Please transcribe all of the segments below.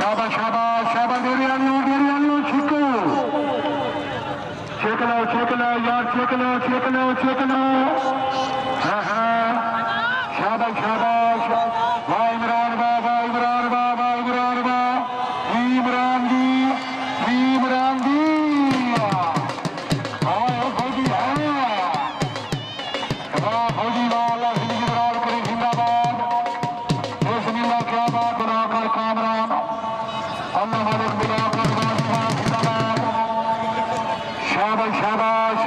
शाबाश शाबाश शाबाश डेरी आलियो छिको चेक लो यार चेक लो हाँ हाँ शाबाश शाबाश वाह इमरान वाह इमरान जी हाँ फौजी वाह फौजी वाह अल्लाह जिंदगी बराबर करे जिंदाबाद बिस्मिल्लाह क्या बात बनाकर कामरान अल्लाह मालिक बनाकर जिंदाबाद शाबाश शाबाश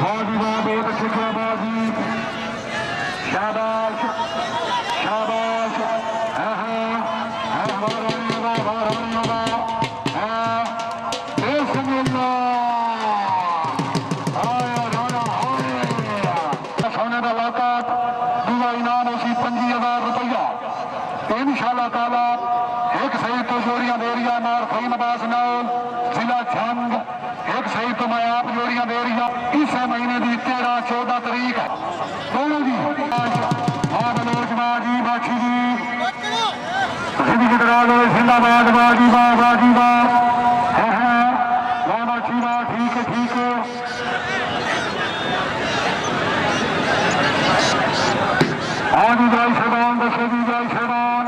वाह बहुत अच्छे किया बाजी शाबाश शाबाश सोने का लाकात दूसरा इनाम उसी 25,000 रुपया इंशाअल्लाह ताला एक सही तो जोड़ियां दे रही है मार फहीम अब्बास नाल जिला जंग एक सही तो मैं आप जोड़ियां दे रही है इस महीने की 13-14 तारीख बोलो जी हाँ बलोच बाजी बाछी जी जिंदाबाद बाजी वाह बाजी वाह बाछी वाह ठीक है आदि जय शबान दशरथी जय शबान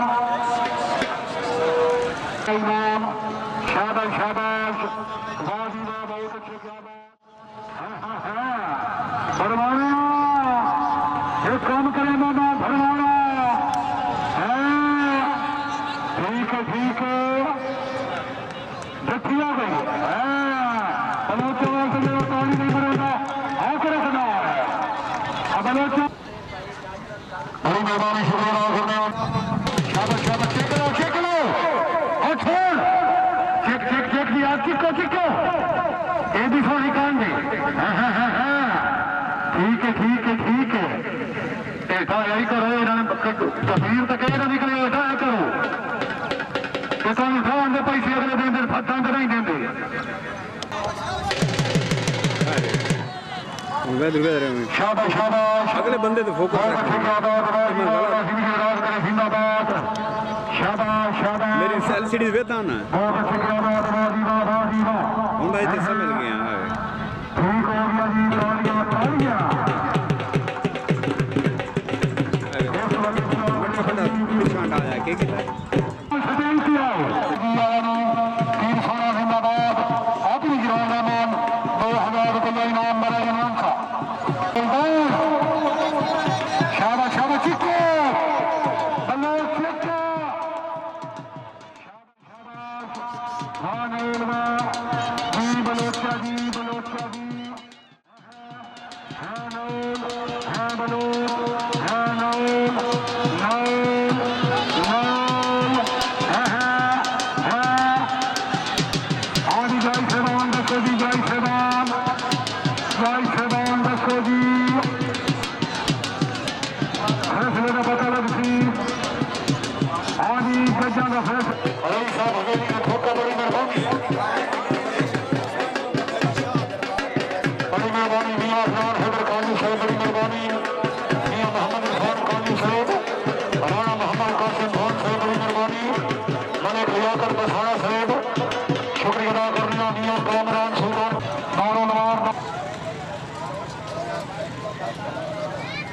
इमाम शाबाश शाबाश बाजी वाह बहुत अच्छे क्या बात फरमाना एक काम करे मामा फरमाना ठीक है जत्थिया गई बलोचों से मेरा पानी नहीं भरेगा आकर रखना अब बलोचों बड़ी मेहरबानी शुक्रिया शाबाश शाबाश चेक लो और छोड़ चेक दिया चिको ये भी थोड़ी निकाल दे ठीक है ऐसा यही करो तस्वीर तक निकले ऐसा है करो तो तुम खान के पैसे अगले दिन तंग नहीं देंगे शाबाश शाबाश अगले बंदे तो फोकस शाबाश शाबाश मेरी एलसीडी वेता ना उनका इतने सब मिल गया है ठीक हो गया जी तालियां निशान आया के कितना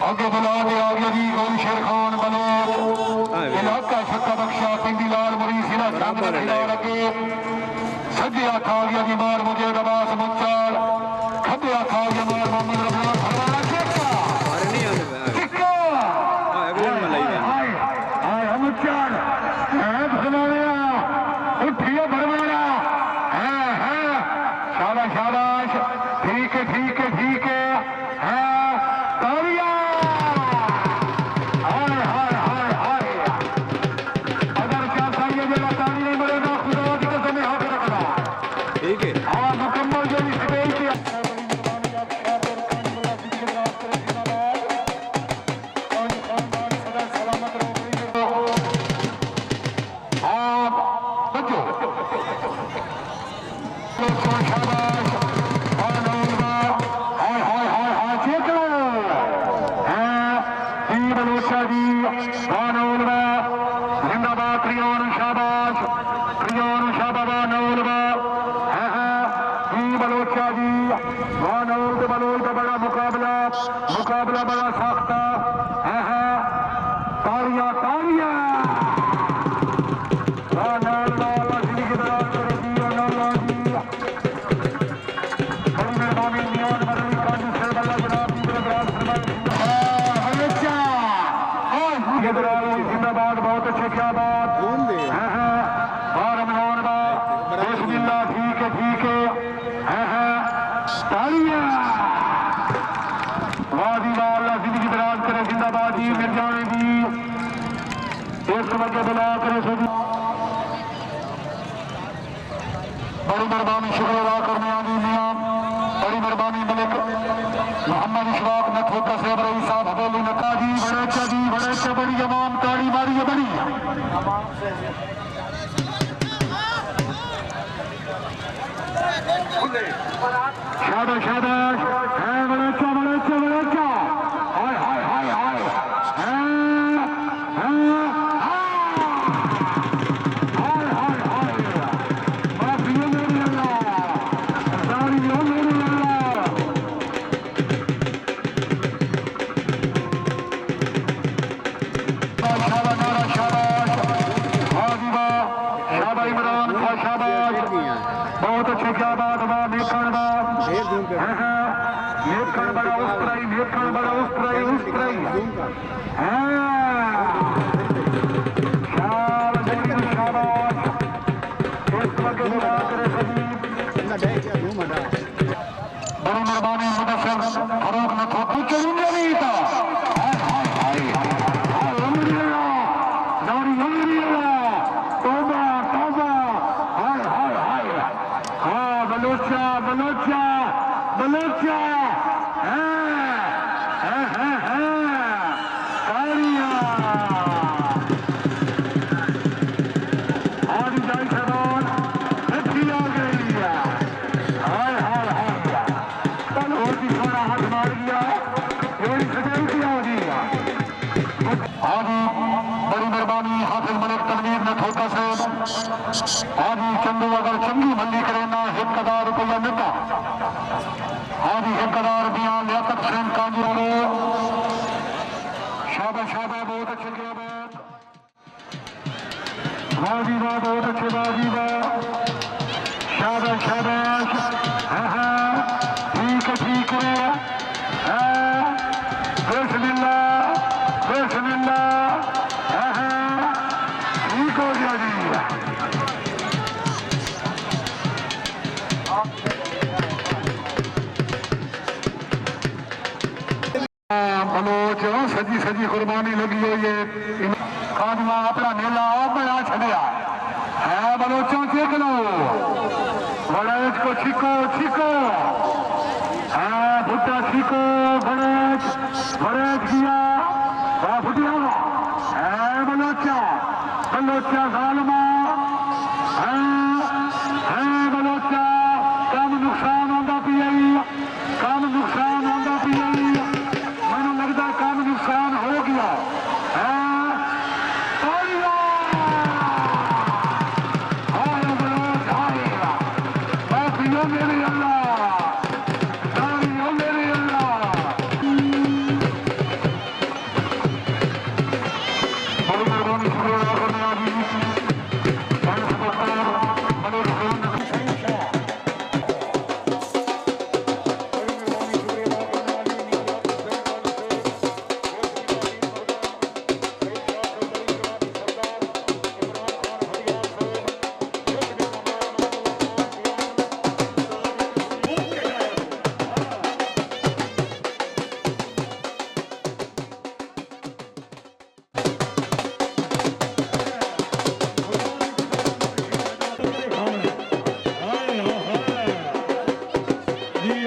आगे बुला के आ गया जी कौन शेर खान बनो इलाका छक्का बख्शा पिंडी लाल मुरी सिला सामने खिला लगे सज्जे हाथ आ गया जी मार मुझे रबास मुंचाल खब्बे हाथ आ गया मार मोहम्मद रफान फरमाना चिक्का हाय मुंचाल फरमाया उठिए फरमाना शाबाश शाबाश ठीक है जिंदाबाद प्रिय शाबाश बहुत अच्छे क्या बात है और रमजान बात बिस्मिल्लाह ठीक है तालियां वादी वाला जिंदगी दराज करे जिंदाबाद जी मिल जाने दी इस वक्त बुला करे सभी बड़ी मेहरबानी शुक्र अदा करने आदि मियां बड़ी मेहरबानी मलिक मोहम्मद इशफाक नखोटा साहब रईस साहब हवेली नक्का जी बड़े अच्छा बड़ी अवाम ताड़ी मारी है बड़ी शाबाश है बड़े अच्छा हाय बहुत अच्छे क्या बात हुआ नेकण बड़ा उस्तराई बड़ी मेहरबानी मुदस्सिर फरूक न थोड़ी चलूंगे नहीं था बलोचा बड़ी मेहरबानी हाफिज मलिक तनवीर ने ठोका साहब आदि चंदू अगर चंगी मंदी करे ना 1000 रुपया मिलता आदि 1000 रुपया लियाकत हुसैन कांजी वाले शाबाश बहुत अच्छे किया बात वाजी वाह बहुत अच्छे वाजी वाह शाबाश ठीक है बिस्मिल्लाह ठीक हो गया जी बलोच सजी कुर्बानी लगी हुई है कादिया अपना मेला बड़ा छड़िया है बलोचों चेक लो गणेश को छिको भुट्टा छिको गणेश किया फुटिया है बलोचा जालमा है बलोचा कम नुकसान